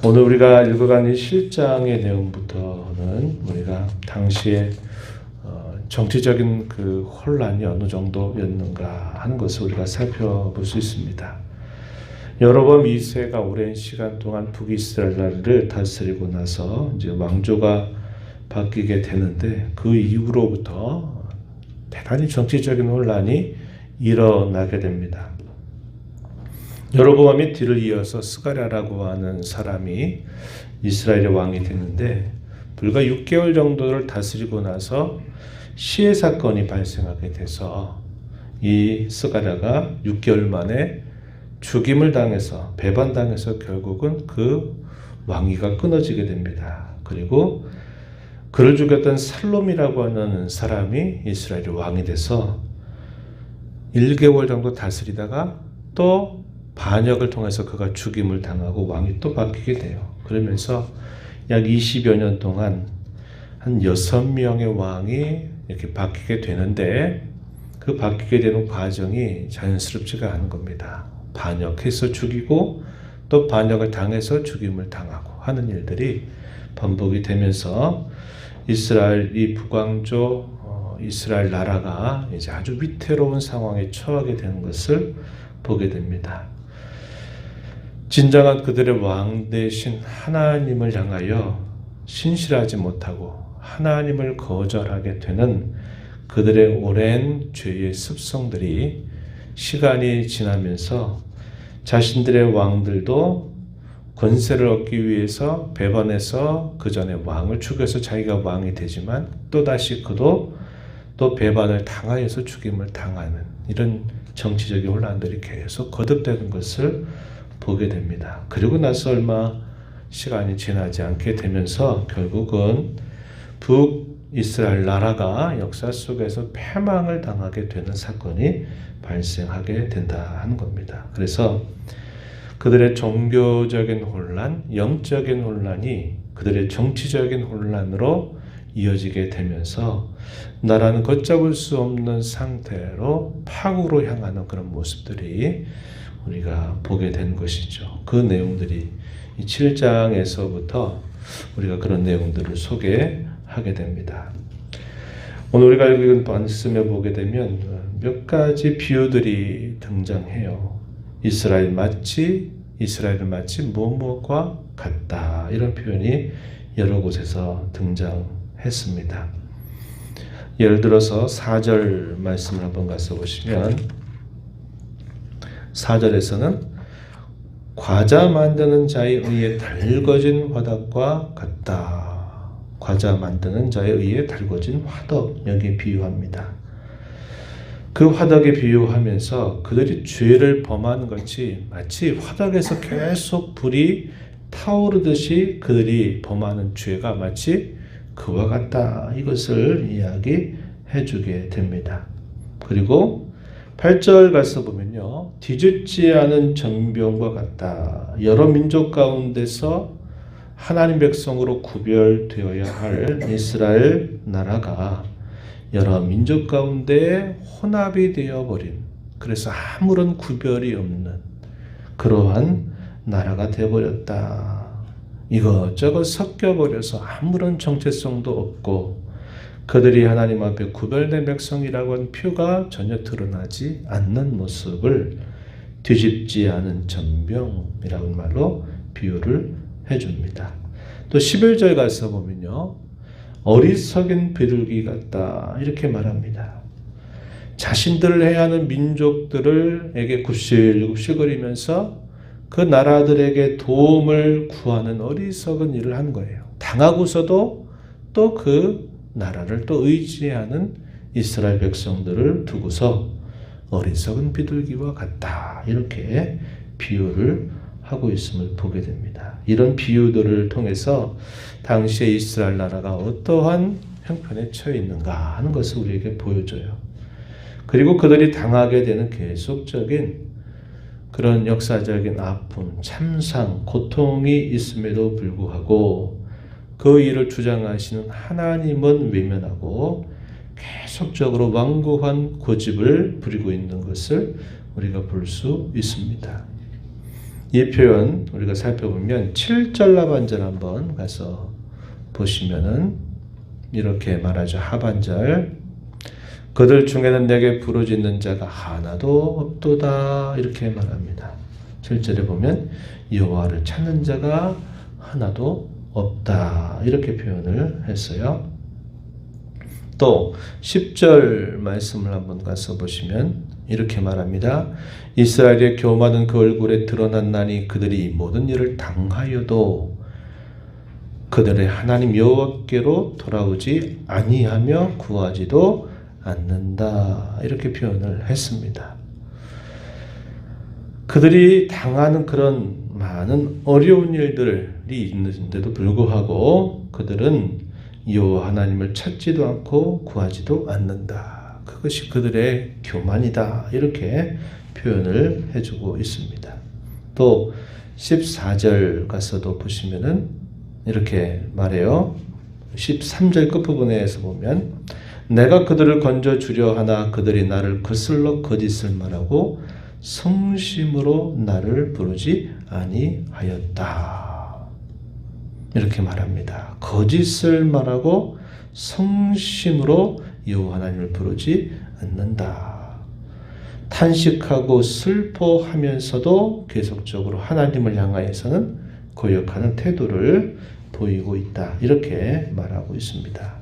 오늘 우리가 읽어가는 실장의 내용부터는 우리가 당시에 정치적인 그 혼란이 어느 정도였는가 하는 것을 우리가 살펴볼 수 있습니다. 여로보암 2세가 오랜 시간 동안 북이스라엘을 다스리고 나서 이제 왕조가 바뀌게 되는데 그 이후로부터 대단히 정치적인 혼란이 일어나게 됩니다. 여로보암이 뒤를 이어서 스가랴라고 하는 사람이 이스라엘의 왕이 됐는데 불과 6개월 정도를 다스리고 나서 시해 사건이 발생하게 돼서 이 스가랴가 6개월 만에 죽임을 당해서 배반당해서 결국은 그 왕위가 끊어지게 됩니다. 그리고 그를 죽였던 살롬이라고 하는 사람이 이스라엘의 왕이 돼서 1개월 정도 다스리다가 또 반역을 통해서 그가 죽임을 당하고 왕이 또 바뀌게 돼요. 그러면서 약 20여 년 동안 한 6명의 왕이 이렇게 바뀌게 되는데 그 바뀌게 되는 과정이 자연스럽지가 않은 겁니다. 반역해서 죽이고 또 반역을 당해서 죽임을 당하고 하는 일들이 반복이 되면서 이스라엘 이 북왕조 이스라엘 나라가 이제 아주 위태로운 상황에 처하게 되는 것을 보게 됩니다. 진정한 그들의 왕 대신 하나님을 향하여 신실하지 못하고 하나님을 거절하게 되는 그들의 오랜 죄의 습성들이 시간이 지나면서 자신들의 왕들도 권세를 얻기 위해서 배반해서 그 전에 왕을 죽여서 자기가 왕이 되지만 또다시 그도 또 배반을 당하여서 죽임을 당하는 이런 정치적인 혼란들이 계속 거듭되는 것을 보게 됩니다. 그리고 나서 얼마 시간이 지나지 않게 되면서 결국은 북이스라엘 나라가 역사 속에서 패망을 당하게 되는 사건이 발생하게 된다 하는 겁니다. 그래서 그들의 종교적인 혼란, 영적인 혼란이 그들의 정치적인 혼란으로 이어지게 되면서 나라는 걷잡을 수 없는 상태로 파국으로 향하는 그런 모습들이 우리가 보게 된 것이죠. 그 내용들이 이 7장에서부터 우리가 그런 내용들을 소개하게 됩니다. 오늘 우리가 읽은 말씀에 보게 되면 몇 가지 비유들이 등장해요. 이스라엘은 마치 무엇과 같다. 이런 표현이 여러 곳에서 등장했습니다. 예를 들어서 4절 말씀을 한번 가서 보시면 4절에서는 과자 만드는 자의 의에 달궈진 화덕과 같다. 과자 만드는 자의 의에 달궈진 화덕, 여기 비유합니다. 그 화덕에 비유하면서 그들이 죄를 범하는 것이 마치 화덕에서 계속 불이 타오르듯이 그들이 범하는 죄가 마치 그와 같다. 이것을 이야기해 주게 됩니다. 그리고 8절 가서 보면요. 뒤집지 않은 전병과 같다. 여러 민족 가운데서 하나님 백성으로 구별되어야 할 이스라엘 나라가 여러 민족 가운데 혼합이 되어버린, 그래서 아무런 구별이 없는 그러한 나라가 되어버렸다. 이것저것 섞여버려서 아무런 정체성도 없고 그들이 하나님 앞에 구별된 백성이라고 하는 표가 전혀 드러나지 않는 모습을 뒤집지 않은 전병이라는 말로 비유를 해줍니다. 또 11절 가서 보면요. 어리석은 비둘기 같다. 이렇게 말합니다. 자신들을 해하는 민족들에게 굽실굽실거리면서 그 나라들에게 도움을 구하는 어리석은 일을 한 거예요. 당하고서도 또 그 나라를 또 의지하는 이스라엘 백성들을 두고서 어리석은 비둘기와 같다. 이렇게 비유를 하고 있음을 보게 됩니다. 이런 비유들을 통해서 당시에 이스라엘 나라가 어떠한 형편에 처해 있는가 하는 것을 우리에게 보여줘요. 그리고 그들이 당하게 되는 계속적인 그런 역사적인 아픔, 참상, 고통이 있음에도 불구하고 그 일을 주장하시는 하나님은 외면하고 계속적으로 완고한 고집을 부리고 있는 것을 우리가 볼 수 있습니다. 이 표현 우리가 살펴보면 7절 하반절 한번 가서 보시면은 이렇게 말하죠. 하반절 그들 중에는 내게 부르짖는 자가 하나도 없도다 이렇게 말합니다. 7절에 보면 여호와를 찾는 자가 하나도 없다 이렇게 표현을 했어요. 또 10절 말씀을 한번 가서 보시면 이렇게 말합니다. 이스라엘의 교만은 그 얼굴에 드러났나니 그들이 모든 일을 당하여도 그들의 하나님 여호와께로 돌아오지 아니하며 구하지도 않는다 이렇게 표현을 했습니다. 그들이 당하는 그런 많은 어려운 일들이 있는데도 불구하고 그들은 여호와 하나님을 찾지도 않고 구하지도 않는다. 그것이 그들의 교만이다 이렇게 표현을 해주고 있습니다. 또 14절 가서도 보시면은 이렇게 말해요. 13절 끝부분에서 보면 내가 그들을 건져 주려 하나 그들이 나를 거슬러 거짓을 말하고 성심으로 나를 부르지 아니하였다. 이렇게 말합니다. 거짓을 말하고 성심으로 여호와 하나님을 부르지 않는다. 탄식하고 슬퍼하면서도 계속적으로 하나님을 향하여서는 고역하는 태도를 보이고 있다. 이렇게 말하고 있습니다.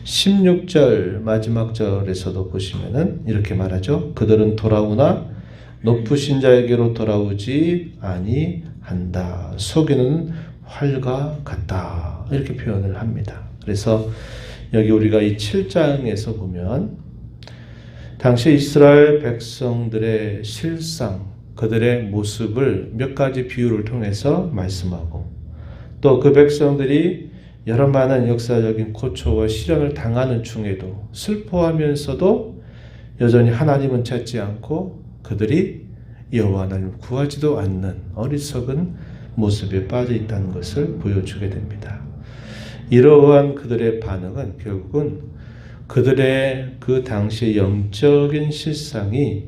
16절 마지막 절에서도 보시면은 이렇게 말하죠. 그들은 돌아오나 높으신 자에게로 돌아오지 아니한다. 속이는 활과 같다. 이렇게 표현을 합니다. 그래서 여기 우리가 이 7장에서 보면 당시 이스라엘 백성들의 실상, 그들의 모습을 몇 가지 비유를 통해서 말씀하고 또 그 백성들이 여러 많은 역사적인 고초와 시련을 당하는 중에도 슬퍼하면서도 여전히 하나님은 찾지 않고 그들이 여호와 하나님을 구하지도 않는 어리석은 모습에 빠져 있다는 것을 보여주게 됩니다. 이러한 그들의 반응은 결국은 그들의 그 당시의 영적인 실상이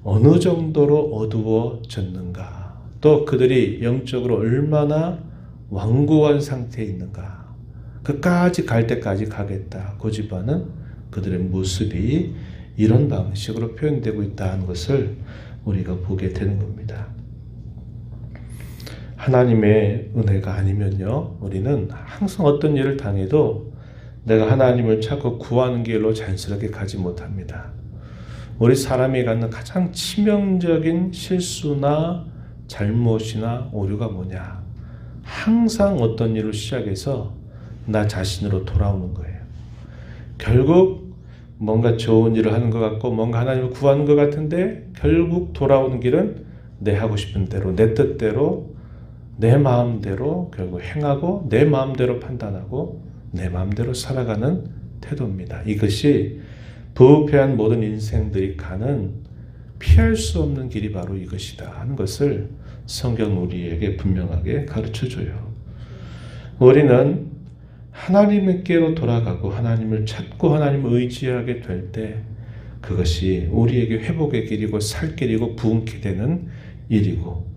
어느 정도로 어두워졌는가, 또 그들이 영적으로 얼마나 완고한 상태에 있는가, 그까지 갈 때까지 가겠다 고집하는 그들의 모습이 이런 방식으로 표현되고 있다는 것을 우리가 보게 되는 겁니다. 하나님의 은혜가 아니면요, 우리는 항상 어떤 일을 당해도 내가 하나님을 찾고 구하는 길로 자연스럽게 가지 못합니다. 우리 사람이 갖는 가장 치명적인 실수나 잘못이나 오류가 뭐냐? 항상 어떤 일을 시작해서 나 자신으로 돌아오는 거예요. 결국 뭔가 좋은 일을 하는 것 같고 뭔가 하나님을 구하는 것 같은데 결국 돌아오는 길은 내 하고 싶은 대로, 내 뜻대로, 내 마음대로 결국 행하고 내 마음대로 판단하고 내 마음대로 살아가는 태도입니다. 이것이 부패한 모든 인생들이 가는 피할 수 없는 길이 바로 이것이다 하는 것을 성경 우리에게 분명하게 가르쳐줘요. 우리는 하나님께로 돌아가고 하나님을 찾고 하나님을 의지하게 될 때 그것이 우리에게 회복의 길이고 살 길이고 부흥케 되는 일이고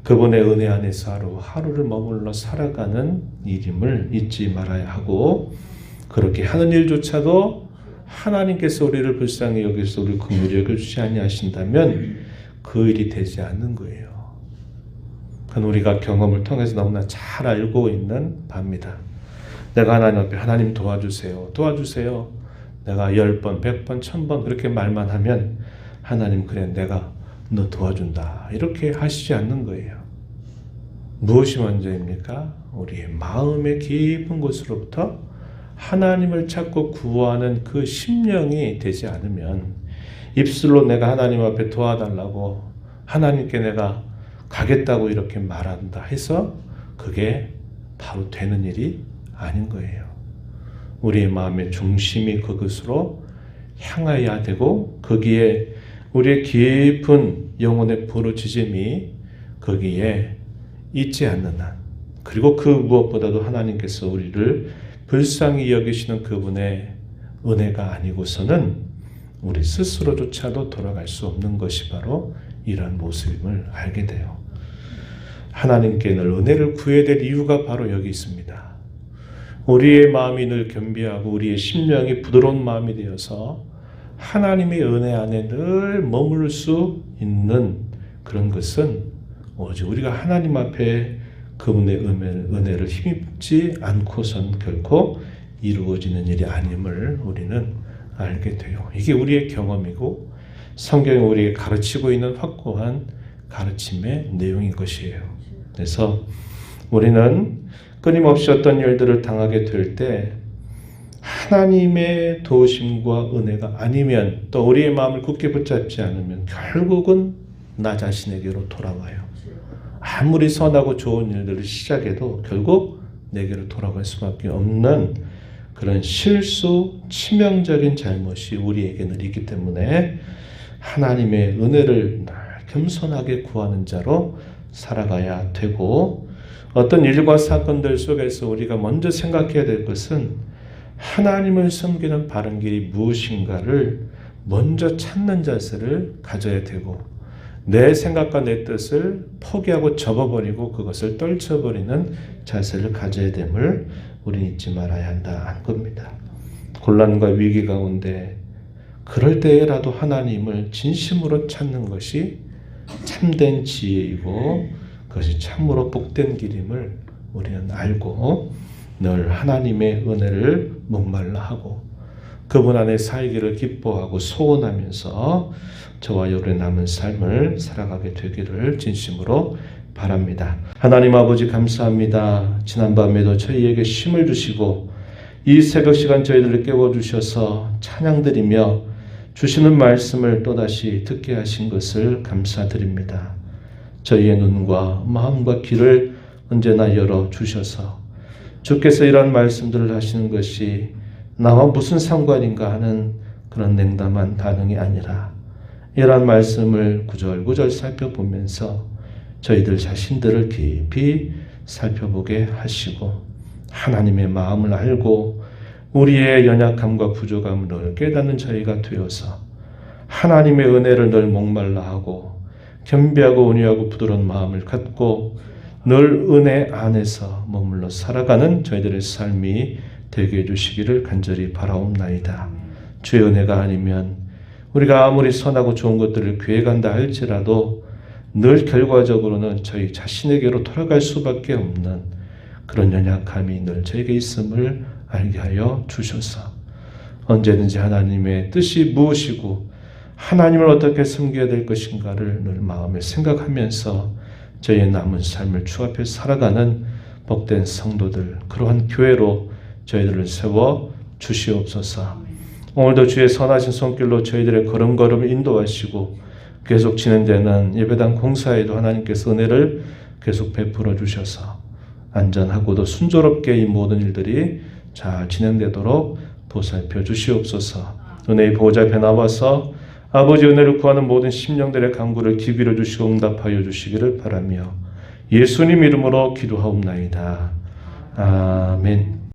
그분의 은혜 안에서 하루하루를 머물러 살아가는 일임을 잊지 말아야 하고, 그렇게 하는 일조차도 하나님께서 우리를 불쌍히 여기서 우리를 긍휼히 여겨주지 아니하신다면 그 일이 되지 않는 거예요. 그건 우리가 경험을 통해서 너무나 잘 알고 있는 바입니다. 내가 하나님 앞에 하나님 도와주세요. 도와주세요. 내가 10번, 100번, 1000번 그렇게 말만 하면 하나님 그래 내가 너 도와준다 이렇게 하시지 않는 거예요. 무엇이 먼저입니까? 우리의 마음의 깊은 곳으로부터 하나님을 찾고 구하는 그 심령이 되지 않으면 입술로 내가 하나님 앞에 도와달라고 하나님께 내가 가겠다고 이렇게 말한다 해서 그게 바로 되는 일이 아닌 거예요. 우리의 마음의 중심이 그것으로 향해야 되고 거기에 우리의 깊은 영혼의 부르짖음이 거기에 있지 않는 한, 그리고 그 무엇보다도 하나님께서 우리를 불쌍히 여기시는 그분의 은혜가 아니고서는 우리 스스로조차도 돌아갈 수 없는 것이 바로 이러한 모습임을 알게 돼요. 하나님께 늘 은혜를 구해야 될 이유가 바로 여기 있습니다. 우리의 마음이 늘 겸비하고 우리의 심령이 부드러운 마음이 되어서 하나님의 은혜 안에 늘 머물 수 있는 그런 것은 오직 우리가 하나님 앞에 그분의 은혜를 힘입지 않고선 결코 이루어지는 일이 아님을 우리는 알게 돼요. 이게 우리의 경험이고 성경이 우리에게 가르치고 있는 확고한 가르침의 내용인 것이에요. 그래서 우리는 끊임없이 어떤 일들을 당하게 될 때 하나님의 도우심과 은혜가 아니면 또 우리의 마음을 굳게 붙잡지 않으면 결국은 나 자신에게로 돌아와요. 아무리 선하고 좋은 일들을 시작해도 결국 내게로 돌아갈 수밖에 없는 그런 실수, 치명적인 잘못이 우리에게 늘 있기 때문에 하나님의 은혜를 늘 겸손하게 구하는 자로 살아가야 되고 어떤 일과 사건들 속에서 우리가 먼저 생각해야 될 것은 하나님을 섬기는 바른 길이 무엇인가를 먼저 찾는 자세를 가져야 되고 내 생각과 내 뜻을 포기하고 접어버리고 그것을 떨쳐버리는 자세를 가져야 됨을 우리는 잊지 말아야 한다는 겁니다. 곤란과 위기 가운데 그럴 때라도 하나님을 진심으로 찾는 것이 참된 지혜이고 그것이 참으로 복된 길임을 우리는 알고 늘 하나님의 은혜를 목말라 하고 그분 안에 살기를 기뻐하고 소원하면서 저와 여러분의 남은 삶을 살아가게 되기를 진심으로 바랍니다. 하나님 아버지 감사합니다. 지난밤에도 저희에게 힘을 주시고 이 새벽 시간 저희들을 깨워주셔서 찬양드리며 주시는 말씀을 또다시 듣게 하신 것을 감사드립니다. 저희의 눈과 마음과 귀를 언제나 열어주셔서 주께서 이런 말씀들을 하시는 것이 나와 무슨 상관인가 하는 그런 냉담한 반응이 아니라 이러한 말씀을 구절구절 살펴보면서 저희들 자신들을 깊이 살펴보게 하시고 하나님의 마음을 알고 우리의 연약함과 부족함을 늘 깨닫는 저희가 되어서 하나님의 은혜를 늘 목말라 하고 겸비하고 온유하고 부드러운 마음을 갖고 늘 은혜 안에서 머물러 살아가는 저희들의 삶이 되게 해주시기를 간절히 바라옵나이다. 주의 은혜가 아니면 우리가 아무리 선하고 좋은 것들을 구해간다 할지라도 늘 결과적으로는 저희 자신에게로 돌아갈 수밖에 없는 그런 연약함이 늘 저에게 있음을 알게 하여 주셔서 언제든지 하나님의 뜻이 무엇이고 하나님을 어떻게 섬겨야 될 것인가를 늘 마음에 생각하면서 저희의 남은 삶을 주 앞에 살아가는 복된 성도들 그러한 교회로 저희들을 세워 주시옵소서. 오늘도 주의 선하신 손길로 저희들의 걸음걸음을 인도하시고 계속 진행되는 예배당 공사에도 하나님께서 은혜를 계속 베풀어 주셔서 안전하고도 순조롭게 이 모든 일들이 잘 진행되도록 보살펴 주시옵소서. 은혜의 보호자 앞에 나와서 아버지 은혜를 구하는 모든 심령들의 간구를 기울여 주시고 응답하여 주시기를 바라며 예수님 이름으로 기도하옵나이다. 아멘.